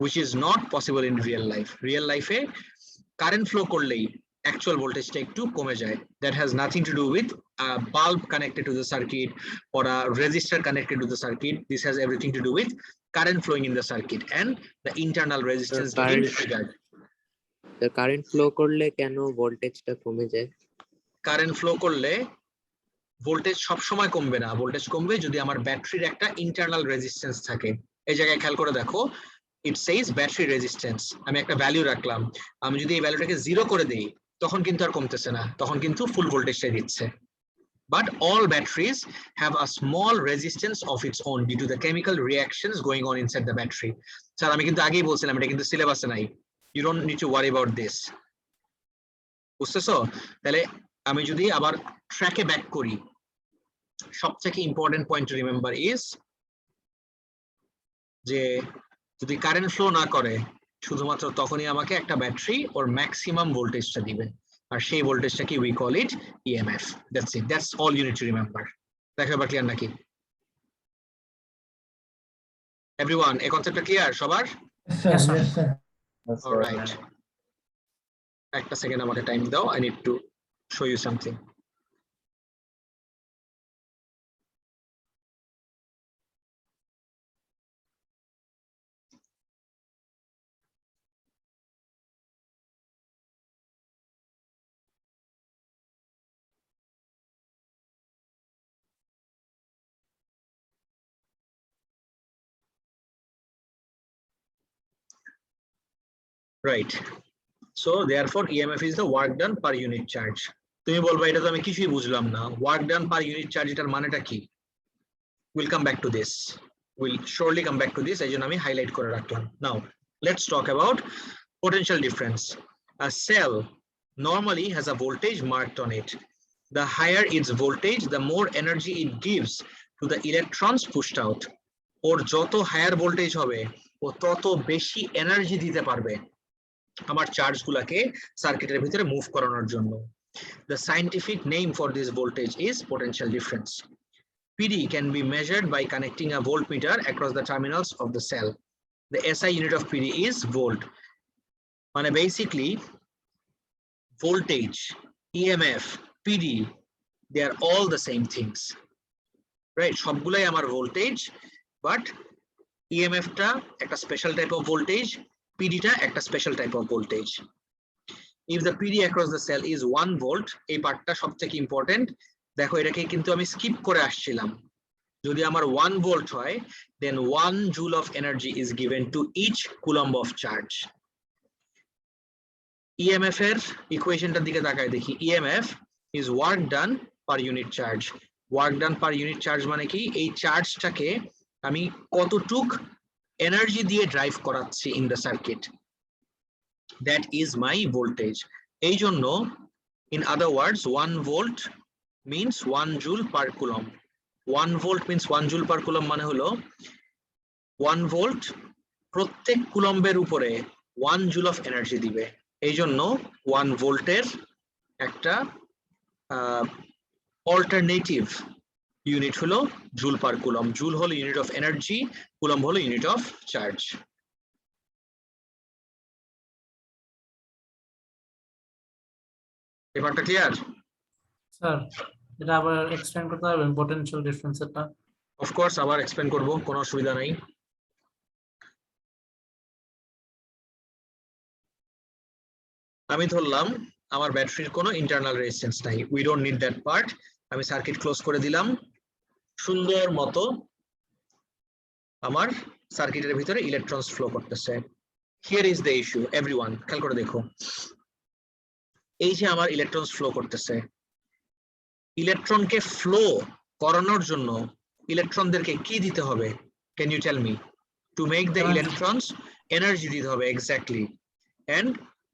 which is not possible in real life. Real life A current flow করলেই actual voltage একটু কমে যায়। That has nothing to do with a bulb connected to the circuit or a resistor connected to the circuit. This has everything to do with current flowing in the circuit and the internal resistance being triggered. The current flow করলে কেন ভোল্টেজটা কমে যায়? Current flow করলে voltage সব সময় কমবে না, ভোল্টেজ কমবে যদি আমার ব্যাটারির একটা ইন্টারনাল রেজিস্ট্যান্স থাকে। এই জায়গায় খেয়াল করে দেখো, ইট সেইজ ব্যাটারি রেজিস্ট্যান্স, আমি একটা ভ্যালু রাখলাম, আমি যদি এই ভ্যালুটাকে 0 করে দেই তখন কিন্তু আর কমতেছে না, তখন কিন্তু ফুল ভোল্টেজটাই দিচ্ছে। But all batteries have a small resistance of its own due to the chemical reactions going on inside the battery. Sir আমি কিন্তু আগেই বলছিলাম এটা কিন্তু সিলেবাসে নাই, you don't need to worry about this. বুঝতেছো? তাহলে আমি যদি আবার ট্র্যাকে ব্যাক করি, সবথেকে important point to remember is যে যদি কারেন্ট ফ্লো না করে শুধুমাত্র তখনই আমাকে একটা ব্যাটারি ওর ম্যাক্সিমাম ভোল্টেজটা দিবে, আর সেই ভোল্টেজটা কি we call it EMF. That's it, that's all you need to remember. দেখো এবার ক্লিয়ার নাকি? Everyone, এই কনসেপ্টটা ক্লিয়ার সবার? Yes, sir. Yes, sir. Yes, sir. That's All right. একটা সেকেন্ড আমাকে টাইম দাও, I need to show you something. Right. So therefore EMF is the work done per unit charge. তুমি বলবা এটা তো আমি কিছুই বুঝলাম না, work done per unit charge এটার মানেটা কি? We'll come back to this. We'll surely come back to this. এই জন্য আমি highlight করে রাখলাম. Now let's talk about potential difference. A cell normally has a voltage marked on it. The higher its voltage, the more energy it gives to the electrons pushed out. ওর যত higher voltage হবে ও তত বেশি energy দিতে পারবে আমার charge গুলাকে সার্কিটের ভিতরে মুভ করানোর জন্য। The scientific name for this voltage is potential difference. PD can be measured by connecting a voltmeter across the terminals of the cell. The SI unit of PD is volt. মানে basically voltage, EMF, PD, they are all the same things. Right? সবগুলাই আমার voltage, but EMF টা একটা special type of voltage, PD টা একটা special type of voltage. If the PD across the cell is 1 volt, এই পার্টটা সবথেকে important. দেখো এটাকে কিন্তু আমি স্কিপ করে আসছিলাম। যদি আমার 1 volt হয়, then 1 joule of energy is given to each coulomb of charge. EMF এর ইকুয়েশনটার দিকে তাকায় দেখি, EMF is work done per unit charge. Work done per unit charge মানে কি, এই চার্জটাকে আমি কতটুক এনার্জি দিয়ে ড্রাইভ করাচ্ছি in the circuit, that is my voltage. এই জন্য in other words 1 volt means 1 joule per coulomb. 1 volt means 1 joule per coulomb মানে হলো 1 volt প্রত্যেক কুলম্বের উপরে 1 joule of energy দিবে। এই জন্য 1 ভোল্টের একটা অল্টারনেটিভ ইউনিট হলো জুল পার কুলম্ব। জুল হলো ইউনিট অফ এনার্জি, কুলম্ব হলো ইউনিট অফ চার্জ। ব্যাপারটা ক্লিয়ার? স্যার এটা আবার এক্সপ্লেইন করতে হবে পটেনশিয়াল ডিফারেন্সটা? অফ কোর্স আবার এক্সপ্লেইন করব, কোনো অসুবিধা নাই। আমি ধরলাম আমার ব্যাটারির কোনো ইন্টারনাল রেজিস্ট্যান্স নাই, we don't need that part. আমি সার্কিট ক্লোজ করে দিলাম, সুন্দর মতো আমার সার্কিটের ভিতরে ইলেকট্রনস ফ্লো করতেছে। Here is the issue everyone, খেয়াল করে দেখো, এই যে আমার ইলেকট্রনস ফ্লো করতেছে, ইলেকট্রনকে ফ্লো করানোর জন্য ইলেকট্রনদেরকে কি দিতে হবে? Can you tell me? To make the electrons energy দিতে হবে, exactly. And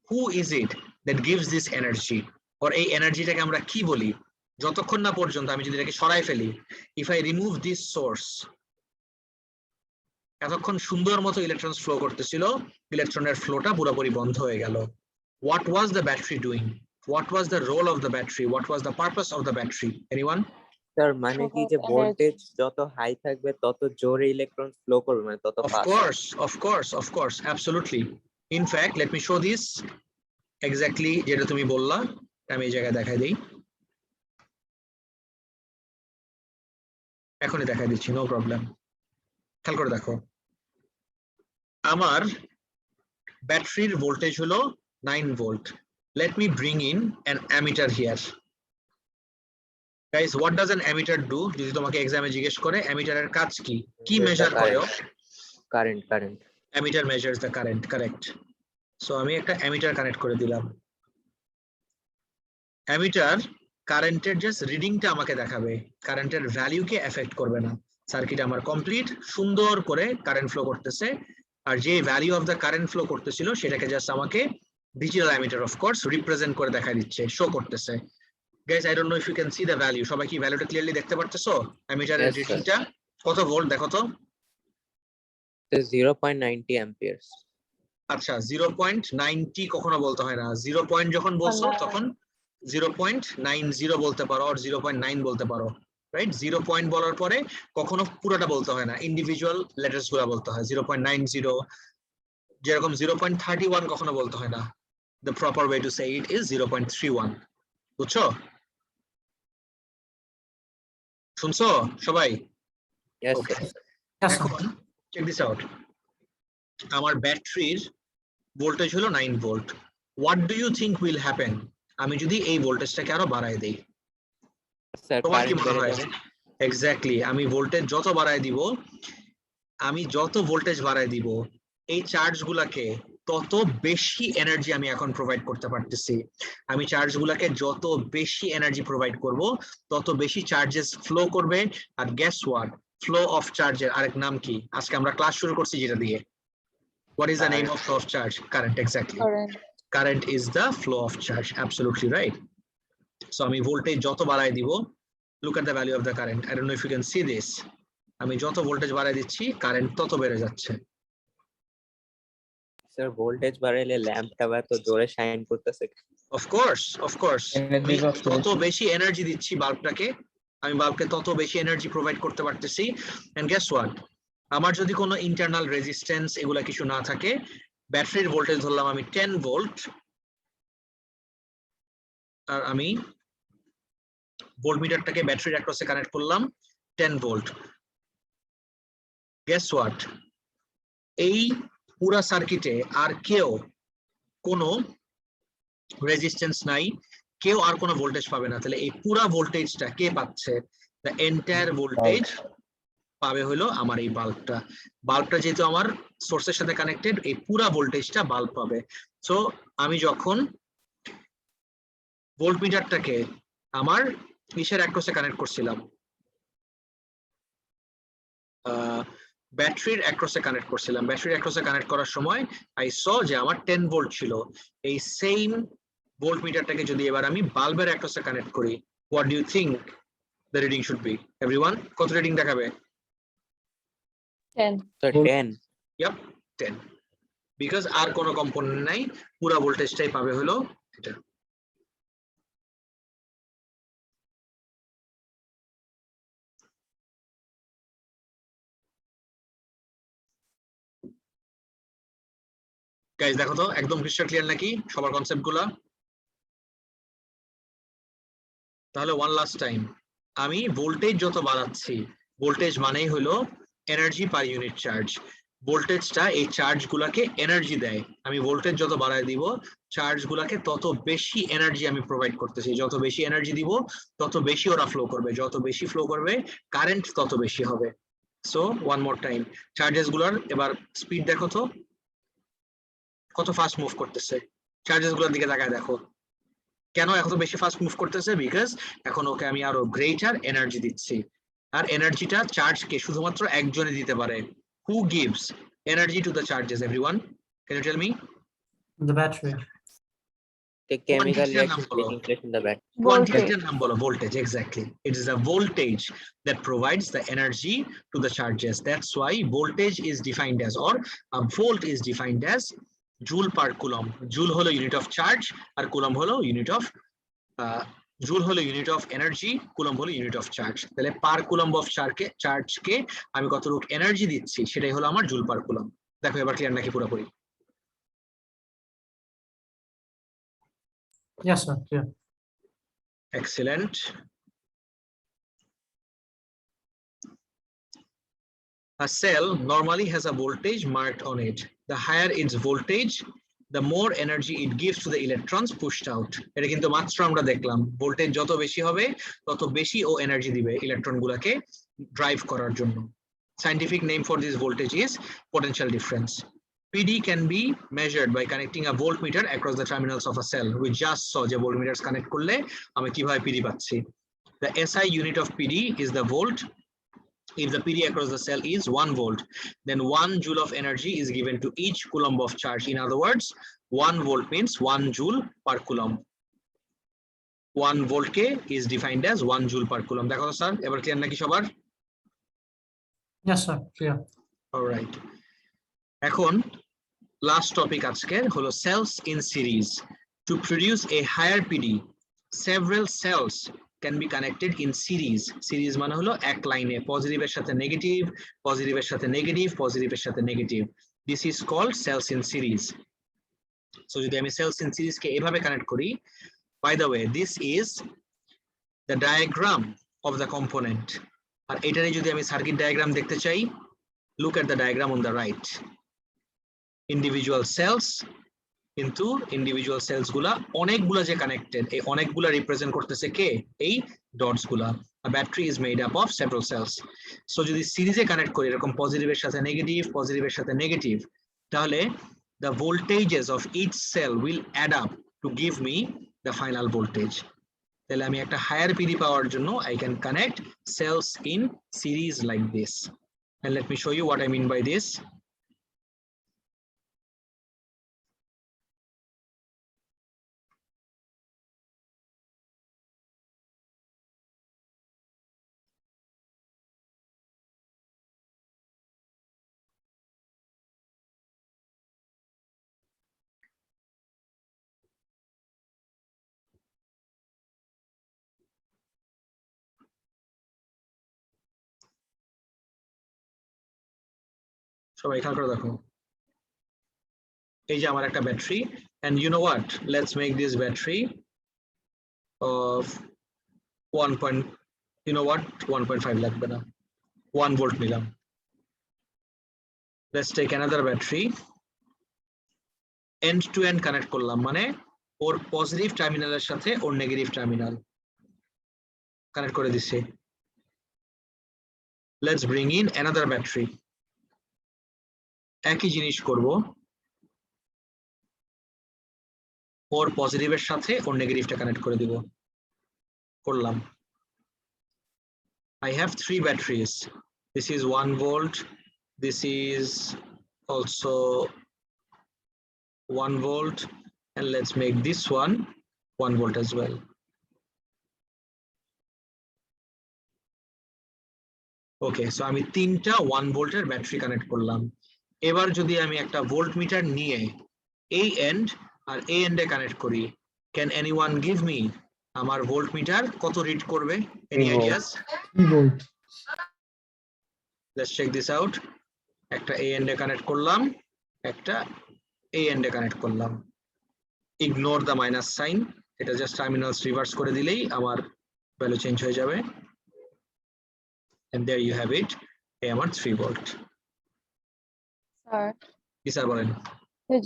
who is it that gives this energy? or এই এনার্জিটাকে আমরা কি বলি? যতক্ষণ না পর্যন্ত আমি যদি এটাকে সরাই ফেলি, if I remove this source, এতক্ষণ সুন্দর মতো ইলেকট্রনস ফ্লো করতেছিল, ইলেকট্রনের ফ্লোটা পুরোপুরি বন্ধ হয়ে গেল। What was the battery doing? What was the role of the battery? What was the purpose of the battery? Anyone? Sir মানে কি যে ভোল্টেজ যত হাই থাকবে তত জোরে ইলেকট্রন ফ্লো করবে, মানে তত Of course, absolutely. In fact, let me show this exactly যেটা তুমি বললা, আমি এই জায়গায় দেখাই দেই, এখনই দেখাই দিচ্ছি, নো প্রবলেম। খেয়াল করে দেখো, আমার ব্যাটারির ভোল্টেজ হলো 9 volt. Let me bring in an ammeter here. Guys, what does an ammeter do? যদি তোমাকে এক্সামে জিজ্ঞেস করে অ্যামিটারের কাজ কি, কি মেজার করে? Current. Ammeter measures the current, correct. So আমি একটা অ্যামিটার কানেক্ট করে দিলাম। অ্যামিটার কারেন্টের জাস্ট রিডিংটা আমাকে দেখাবে, কারেন্টের ভ্যালুকে এফেক্ট করবে না। সার্কিট আমার কমপ্লিট, সুন্দর করে কারেন্ট ফ্লো করতেছে, আর যে value of the current flow করতেছিল সেটাকে জাস্ট আমাকে digital ammeter of course represent করে দেখা দিচ্ছে, শো করতেছে। Guys, I don't know if you can see the value. সবাই কি ভ্যালুটা ক্লিয়ারলি দেখতে পারতেছো? অ্যামিটারের রিডিংটা কত ভোল্ট দেখো তো? 0.90 অ্যাম্পিয়ারস। আচ্ছা, 0.90 কখনো বলতে হয় না, 0 পয়েন্ট যখন বলছো তখন 0.90 বলতে পারো, আর 0.9 বলতে পারো। রাইট 0 পয়েন্ট বলার পরে কখনো পুরোটা বলতে হয় না, ইন্ডিভিজুয়াল লেটার্স গুলা বলতে হয়। 0.90 যেরকম 0.31 কখনো বলতে হয় না। The proper way to say it is 0.31. বুঝছো? শুনছো সবাই? Yes, Okay. sir. Yes, sir. এখন check this out. আমার ব্যাটারির ভোল্টেজ হলো 9 volt. What do you think will happen আমি যদি এই ভোল্টেজটাকে আরো বাড়ায় দেই? Sir, তোমার কি current মনে বেড়ে হয়? যাবে। এক্স্যাক্টলি, আমি ভোল্টেজ যত বাড়ায় দিব, আমি যত ভোল্টেজ বাড়ায় দিব, এই চার্জ গুলাকে তত বেশি এনার্জি আমি এখন প্রোভাইড করতে পারতেছি। আমি চার্জ গুলাকে যত বেশি এনার্জি প্রোভাইড করব, তত বেশি চার্জেস ফ্লো করবে। আর গেস হোয়াট, ফ্লো অফ চার্জের আরেক নাম কি? আজকে আমরা ক্লাস শুরু করছি যেটা দিয়ে। What is the name of flow of charge? Current, exactly. Current. Current is the flow of charge. Absolutely right. So আমি ভোল্টেজ যত বাড়ায় দিব, look at the value of the current. I don't know if you can see this. আমি যত voltage বাড়ায় দিচ্ছি, current তত বেড়ে যাচ্ছে। স্যার ভোল্টেজ বাড়াইলে ল্যাম্পটা এত জোরে শাইন করতেছে। Of course, of course. আমি Energies of যত cells. বেশি এনার্জি দিচ্ছি বাল্বটাকে, আমি বাল্বকে তত বেশি এনার্জি প্রোভাইড করতে পারতেছি। এন্ড গেস হোয়াট, আমার যদি কোনো ইন্টারনাল রেজিস্ট্যান্স এগুলা কিছু না থাকে, ব্যাটারির ভোল্টেজ ধরলাম আমি 10 ভোল্ট, আর আমি ভোল্টমিটারটাকে ব্যাটারির অ্যাক্রসে কানেক্ট করলাম 10 ভোল্ট। গেস হোয়াট, এই পুরা সার্কিটে আর কেউ কোনো রেজিস্ট্যান্স নাই, কেউ আর কোনো ভোল্টেজ পাবে না। তাহলে এই পুরা ভোল্টেজটা কে পাচ্ছে? দ্য এন্টায়ার ভোল্টেজ পাবে হলো আমার এই বাল্বটা। বাল্বটা যেহেতু আমার সোর্সের সাথে কানেক্টেড, এই পুরা ভোল্টেজটা বাল্ব পাবে। সো আমি যখন ভোল্টমিটারটাকে আমার কিসের অ্যাক্রসে কানেক্ট করছিলাম, ব্যাটারির অ্যাক্রসে কানেক্ট করছিলাম, ব্যাটারির অ্যাক্রসে কানেক্ট করার সময় আই স যে আমার 10 ভোল্ট ছিল। এই সেম ভোল্টমিটারটাকে যদি এবার আমি বাল্বের অ্যাক্রসে কানেক্ট করি, what do you think the reading should be? Everyone, কত রিডিং দেখাবে? 10. স্যার 10। ইয়াপ, 10, বিকজ আর কোনো কম্পোনেন্ট নাই, পুরো ভোল্টেজটাই পাবে হলো এটা। গাইস দেখো তো একদম ক্রিস্টাল ক্লিয়ার নাকি সবার কনসেপ্ট গুলা? তাহলে ওয়ান লাস্ট টাইম, আমি ভোল্টেজ যত বাড়াচ্ছি, ভোল্টেজ মানেই হলো এনার্জি পার ইউনিট চার্জ। ভোল্টেজটা এই চার্জ গুলাকে এনার্জি দেয়। আমি ভোল্টেজ যত বাড়ায় দিব, চার্জ গুলাকে তত বেশি এনার্জি আমি প্রোভাইড করতেছি। যত বেশি এনার্জি দিব, তত বেশি ওরা ফ্লো করবে। যত বেশি ফ্লো করবে, কারেন্ট তত বেশি হবে। So one more time, charges গুলার এবার স্পিড দেখো তো কত ফাস্ট মুভ করতেছে। চার্জেস গুলোর দিকে তাকায় দেখো, কেন এত বেশি ফাস্ট মুভ করতেছে? বিকজ এখন ওকে আমি আরো গ্রেটার এনার্জি দিচ্ছি। আর এনার্জিটা চার্জকে শুধুমাত্র একজনে দিতে পারে। Who gives energy to the charges? Everyone, can you tell me? The battery. The chemical Quantity reaction number. taking place in the battery. Quantity number of voltage, exactly. It is a voltage that provides the energy to the charges. That's why voltage is defined as, or a volt is defined as joule per coulomb. Joule holo unit of charge, আর coulomb holo unit of joule holo unit of energy, coulomb holo unit of charge. তাহলে per coulomb of charge কে আমি কতটুকু energy দিচ্ছি সেটাই হলো আমার joule per coulomb। দেখো এবার ক্লিয়ার নাকি পুরোপুরি? Yes, sir. Yeah. Excellent. A cell normally has a voltage marked on it. The higher its voltage, the more energy it gives to the electrons pushed out. এটা কিন্তু মাত্র আমরা দেখলাম, voltage যত বেশি হবে তত বেশি ও এনার্জি দিবে ইলেকট্রন গুলাকে ড্রাইভ করার জন্য। Scientific name for this voltage is potential difference. PD can be measured by connecting a voltmeter across the terminals of a cell. We just saw যে voltmeters connect করলে আমি কিভাবে PD পাচ্ছি। The SI unit of PD is the volt. If the PD across the cell is 1 volt, then 1 joule of energy is given to each coulomb of charge. In other words, 1 volt means 1 joule per coulomb. 1 volt K is defined as 1 joule per coulomb. দেখো তো sir এবার clear নাকি সবার? Yes, sir. Clear. All right. এখন last topic আজকের হলো cells in series. To produce a higher PD, several cells can be connected in series. Series মানে হলো এক লাইনে পজিটিভের সাথে নেগেটিভ, পজিটিভের সাথে নেগেটিভ, পজিটিভের সাথে negative. This is called cells in series. So যদি আমি cells in series কে এভাবে কানেক্ট করি, by the way, this is the diagram of the component. আর এটারই যদি আমি সার্কিট ডায়াগ্রাম দেখতে চাই, look at the diagram on the right. Individual cells, কিন্তু ইন্ডিভিজুয়াল সেলস গুলা অনেকগুলা যে কানেক্টেড, এই অনেকগুলা রিপ্রেজেন্ট করতেছে কে? এই ডটস গুলা. A battery is made up of several cells. So যদি সিরিজে কানেক্ট করি এরকম পজিটিভের সাথে নেগেটিভ, পজিটিভের সাথে নেগেটিভ, তাহলে the voltages of each cell will add up to give me the final voltage. তাহলে আমি একটা হায়ার পিডি পাওয়ার জন্য I can connect cells in series like this. And let me show you what I mean by this. সবাই খেয়াল করে দেখো, এই যে আমার একটা battery, and you know what, let's make this battery of 1.5 লাগবে না, 1 volt নিলাম. Let's take another battery, end to end connect করলাম, মানে ওর পজিটিভ টার্মিনালের সাথে ওর নেগেটিভ টার্মিনাল কানেক্ট করে দিচ্ছি. Let's bring in another battery. একই জিনিস করব, ওর পজিটিভের সাথে ওর নেগেটিভটা কানেক্ট করে দিব. করলাম. I have 3 batteries. This is 1 volt. This is also 1 volt. And let's make this one 1 volt as well. Okay, so আমি 3টা 1 ভোল্টের ব্যাটারি কানেক্ট করলাম. এবার যদি আমি একটা ভোল্ট মিটার নিয়ে এই এন্ড আর এই এন্ডে কানেক্ট করি, ক্যান এনিওয়ান গিভ মি আমার ভোল্ট মিটার কত রিড করবে? Any ideas? 3 volt. Let's check this out. একটা এই এন্ডে কানেক্ট করলাম, একটা এই এন্ডে কানেক্ট করলাম. ইগনোর দ্য মাইনাস সাইন, এটা জাস্ট টার্মিনালস রিভার্স করে দিলেই আমার ভ্যালু চেঞ্জ হয়ে যাবে. And there you have it. এই আমার 3 ভোল্ট. স্যার, কি স্যার বলেন?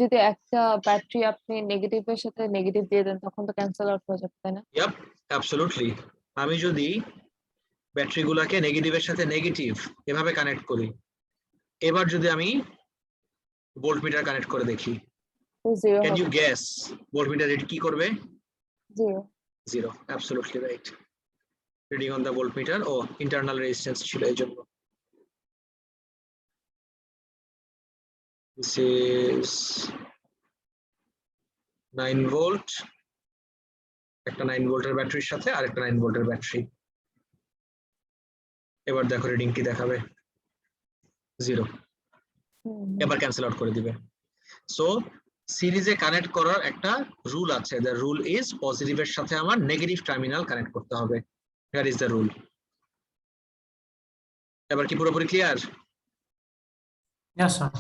যদি একটা ব্যাটারি আপনি নেগেটিভের সাথে নেগেটিভ দিয়ে দেন তখন তো ক্যান্সেল আউট হয়ে যাবে, তাই না? Yup, absolutely. আমি যদি ব্যাটারিগুলোকে নেগেটিভের সাথে নেগেটিভ এভাবে কানেক্ট করি, এবার যদি আমি ভোল্টমিটার কানেক্ট করে দেখি, zero can you guess voltmeter read কি করবে? Zero. 0. Absolutely right. Reading on the voltmeter, ও ইন্টারনাল রেজিস্ট্যান্স ছিল এই জন্য. This is 9 volt. একটা 9 ভোল্টের ব্যাটারির সাথে আর একটা 9 ভোল্টের ব্যাটারি. এবার দেখো রিডিং কি দেখাবে? 0. এবার ক্যান্সেল আউট করে দিবে. সো সিরিজে কানেক্ট করার একটা রুল আছে. দ্য রুল ইজ পজিটিভের সাথে আমার নেগেটিভ টার্মিনাল কানেক্ট করতে হবে. That is the rule. এবার কি পুরোপুরি ক্লিয়ার? Yes, sir.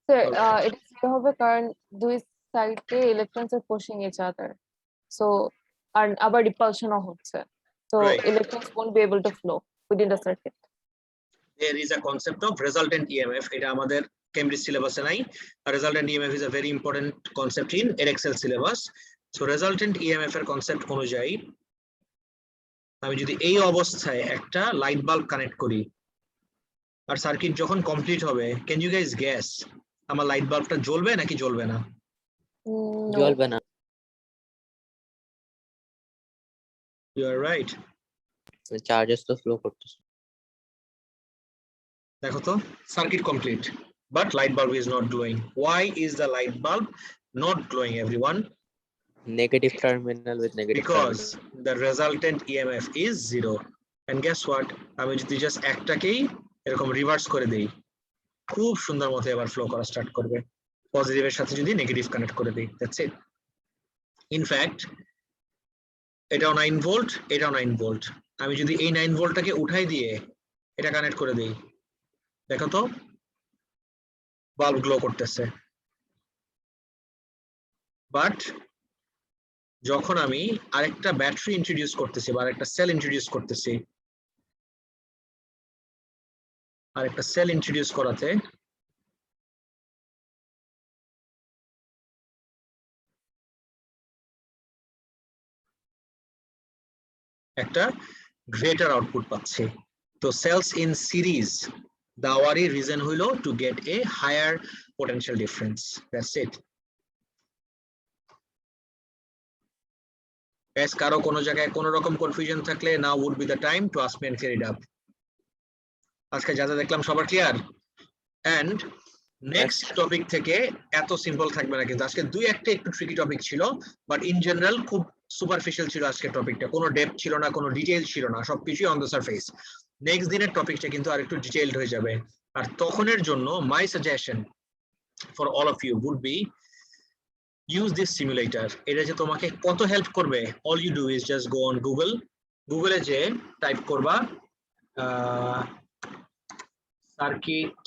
স্যার, এটা জিরো হবে কারণ দুই সাইডে ইলেকট্রনস আর পুশিং ইচ আদার, সো আর আবার রিপালশনও হচ্ছে, so Right. Electrons won't be able to flow within the circuit. There is a concept of resultant EMF. এটা আমাদের কেমব্রিজ সিলেবাসে নাই. Resultant EMF is a very important concept in Edexcel syllabus. So resultant EMF এর concept অনুযায়ী আমি যদি এই অবস্থায় একটা লাইট বাল্ব কানেক্ট করি আর সার্কিট যখন কমপ্লিট হবে, ক্যান ইউ গাইস গেস আমার লাইট বাল্বটা জ্বলবে নাকি জ্বলবে না? No. জ্বলবে না। You are right. চার্জেস তো ফ্লো করতেছে। দেখো তো, circuit complete, but light bulb is not glowing. Why is the light bulb not glowing, everyone? Negative terminal with negative Because the resultant EMF is 0. And guess what? আমি যদি just একটাকেই এরকম reverse করে দেই, খুব সুন্দর মতো এবার ফ্লো করা স্টার্ট করবে। পজিটিভের সাথে যদি নেগেটিভ কানেক্ট করে দেই, দ্যাটস ইট। ইনফ্যাক্ট এটাও 9 ভোল্ট, এটাও 9 ভোল্ট। আমি যদি এই 9 ভোল্টটাকে উঠাই দিয়ে এটা কানেক্ট করে দেই, দেখো তো বাল্ব গ্লো করতেছে। বাট যখন আমি আরেকটা ব্যাটারি ইন্ট্রোডিউস করতেছি বা আরেকটা সেল ইন্ট্রোডিউস করতেছি, আরেকটা সেল ইন্ট্রোডিউস করাতে একটা গ্রেটার আউটপুট পাচ্ছি। তো সেলস ইন সিরিজ দেওয়ারই রিজন হইল to get a higher potential difference. That's it. Guys, কারো কোনো জায়গায় কোনো রকম কনফিউশন থাকলে now would be the time to ask me and clear it up. আজকে যা যা দেখলাম সবার ক্লিয়ার? এন্ড নেক্সট টপিক থেকে এত সিম্পল থাকবে না, কিন্তু আজকে দুই একটা একটু ট্রিকি টপিক ছিল, বাট ইন জেনারেল খুব সুপারফিশিয়াল ছিল আজকের টপিকটা। কোনো ডেপথ ছিল না, কোনো ডিটেইল ছিল না, সবকিছুই অন দ্য সারফেস। নেক্সট দিনের টপিকটা কিন্তু আর একটু ডিটেইলড হয়ে যাবে। আর তখনের জন্য my suggestion for all of you would be use this simulator. এটা যে তোমাকে কত হেল্প করবে, all you do is just go on Google. গুগলে যে টাইপ করবা সার্কিট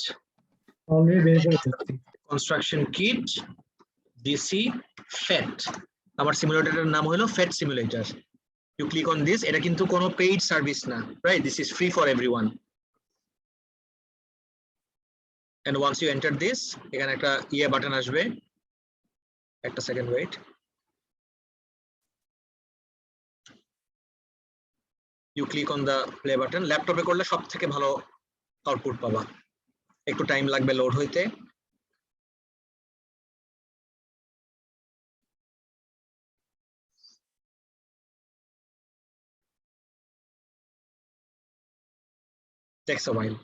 অলরেডি বের করে ফেলছি। Construction kit DC PhET. আমার সিমুলেটরের নাম হলো PhET simulator. You click on this. এটা কিন্তু কোনো পেইড সার্ভিস না, right? This is free for everyone. And once you enter this, এখানে একটা বাটন আসবে। একটা second wait. You click on the play button. ল্যাপটপে করলে সব থেকে ভালো আউটপুট পাবা। একটু টাইম লাগবে লোড হইতে। Takes a while.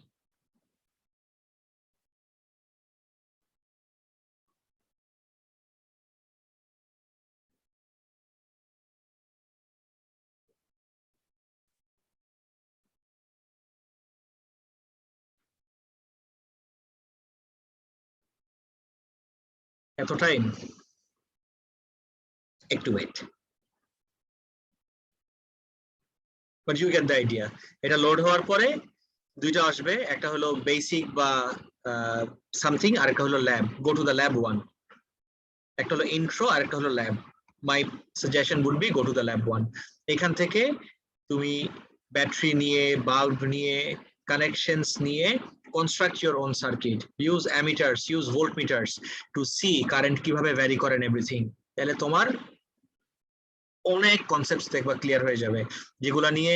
এত টাইম? একটু wait. But you get the idea. এটা লোড হওয়ার পরে দুইটা আসবে, একটা হলো বেসিক বা সামথিং, আর একটা হলো lab. Go to the lab one. একটা হলো ইন্ট্রো আর একটা হলো lab. My suggestion would be go to the lab one. এখান থেকে তুমি ব্যাটারি নিয়ে, বাল্ব নিয়ে, কানেকশনস নিয়ে construct your own circuit. Use ammeters, use voltmeters to see current কিভাবে vary করে and everything. তাহলে তোমার অনেক কনসেপ্টস দেখবা ক্লিয়ার হয়ে যাবে, যেগুলা নিয়ে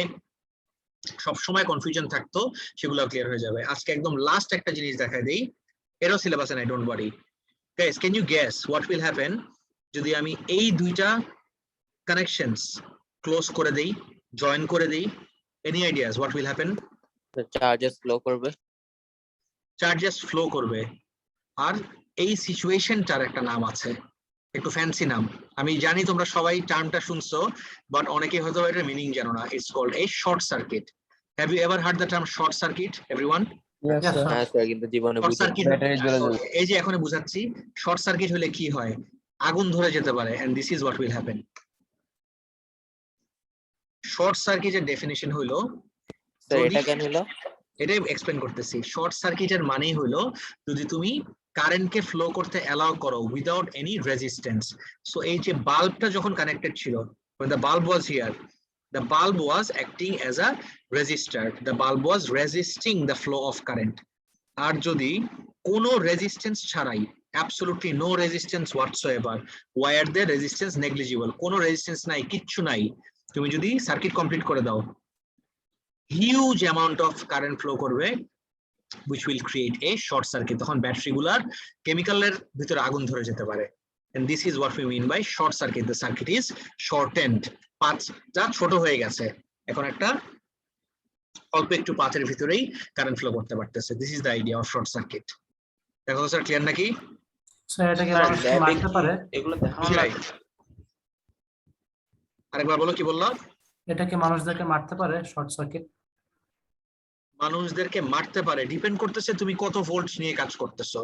সবসময় কনফিউশন থাকতো সেগুলো ক্লিয়ার হয়ে যাবে। আজকে একদম লাস্ট একটা জিনিস দেখাই দেই, এরও সিলেবাসে নাই, don't worry. Guys, can you guess what will happen যদি আমি এই দুইটা কানেকশনস ক্লোজ করে দেই, জয়েন করে দেই? Any ideas what will happen? Charges flow করবে। চার্জেস ফ্লো করবে। আর এই সিচুয়েশনটার একটা নাম আছে, একটু ফ্যান্সি নাম। আমি জানি তোমরা সবাই টার্মটা শুনছো, বাট অনেকে হয়তো এটার মিনিং জানো না। It's called a short circuit. Have you ever heard the term short circuit everyone? Yes, Yes, sir. sir. হ্যাঁ স্যার, কিন্তু জীবনে শর্ট বুঝি সার্কিট, Battery জ্বলে যাবে। এই যে এখন বুঝাচ্ছি, শর্ট সার্কিট হলে কি হয়? আগুন ধরে যেতে পারে, and this is what will happen. Short সার্কিটের ডেফিনিশন হলো, স্যার এটা কেন হলো? এটাই এক্সপ্লেন করতেছি। শর্ট সার্কিটের মানেই হলো যদি তুমি কারেন্টকে ফ্লো করতে অ্যালাউ করো উইদাউট এনি রেজিস্ট্যান্স। সো এই যে বাল্বটা যখন কানেক্টেড ছিল, when the bulb was here, the bulb was acting as a resistor. The bulb was resisting the flow of current. আর যদি কোনো রেজিস্ট্যান্স ছাড়াই, absolutely no resistance whatsoever, wire the resistance negligible, কোনো resistance নাই, কিচ্ছু নাই, তুমি যদি সার্কিট কমপ্লিট করে দাও, huge amount of current flow করবে, which will create a short circuit. তখন ব্যাটারি গুলার কেমিক্যালের ভিতরে আগুন ধরে যেতে পারে, and this is what we mean by short circuit. The circuit is shortened. পাঁচটা ছোট হয়ে গেছে, এখন একটা অল্প একটু পাথের ভিতরেই কারেন্ট ফ্লো করতে পারতেছে। This is the idea of short circuit. দেখো স্যার, ক্লিয়ার নাকি? স্যার এটাকে মানুষকে মারতে পারে? এগুলো দেখানো বুঝি নাই। লাগবে। আরেকবার বলো, কি বললো? এটাকে মানুষদেরকে মারতে পারে শর্ট সার্কিট? মানুষদেরকে মারতে পারে, ডিপেন্ড করতেছে তুমি কত ভোল্ট নিয়ে কাজ করতেছো।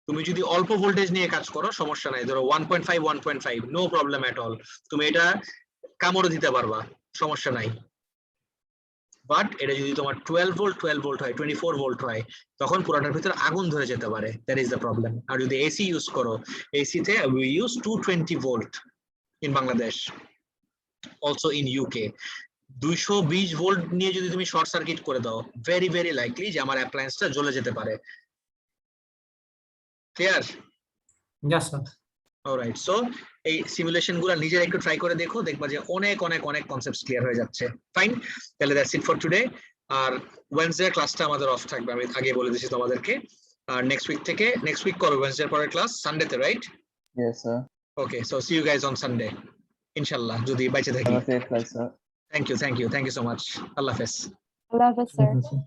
তুমি যদি অল্প ভোল্টেজ নিয়ে কাজ করো সমস্যা নাই, ধরো 1.5 নো প্রবলেম এট অল। তুমি এটা কামড়ে দিতে পারবা, সমস্যা নাই। বাট এটা যদি তোমার 12 ভোল্ট হয়, 24 ভোল্ট হয়, তখন পুরোটার ভিতরে আগুন ধরে যেতে পারে, দ্যাট ইজ দ্য প্রবলেম। আর যদি এসি ইউজ করো, এসিতে we use 220 volt in Bangladesh, also in UK. 220 volt নিয়ে যদি তুমি শর্ট সার্কিট করে দাও, ভেরি ভেরি লাইকলি যে আমার অ্যাপ্লায়েন্সটা জ্বলে যেতে পারে। Clear? Yes, sir. Alright, so এই সিমুলেশন গুলো নিজেরা একটু ট্রাই করে দেখো, দেখবা যে অনেক অনেক অনেক কনসেপ্টস ক্লিয়ার হয়ে যাচ্ছে। ফাইন, তাহলে দ্যাটস ইট ফর টুডে। আর ওয়েডনেসডে ক্লাসটা আমাদের অফ থাকবে, আমি আগে বলে দিয়েছি তোমাদেরকে। আর নেক্সট উইক কবে ওয়েডনেসডে পরের ক্লাস? সানডেতে, right? Yes, sir. Okay, so see you guys on Sunday ইনশাআল্লাহ, যদি বাইচে থাকি। Have a safe life, sir. Thank you so much. আল্লাহ হাফেজ। আল্লাহ হাফেজ স্যার। Okay, sir.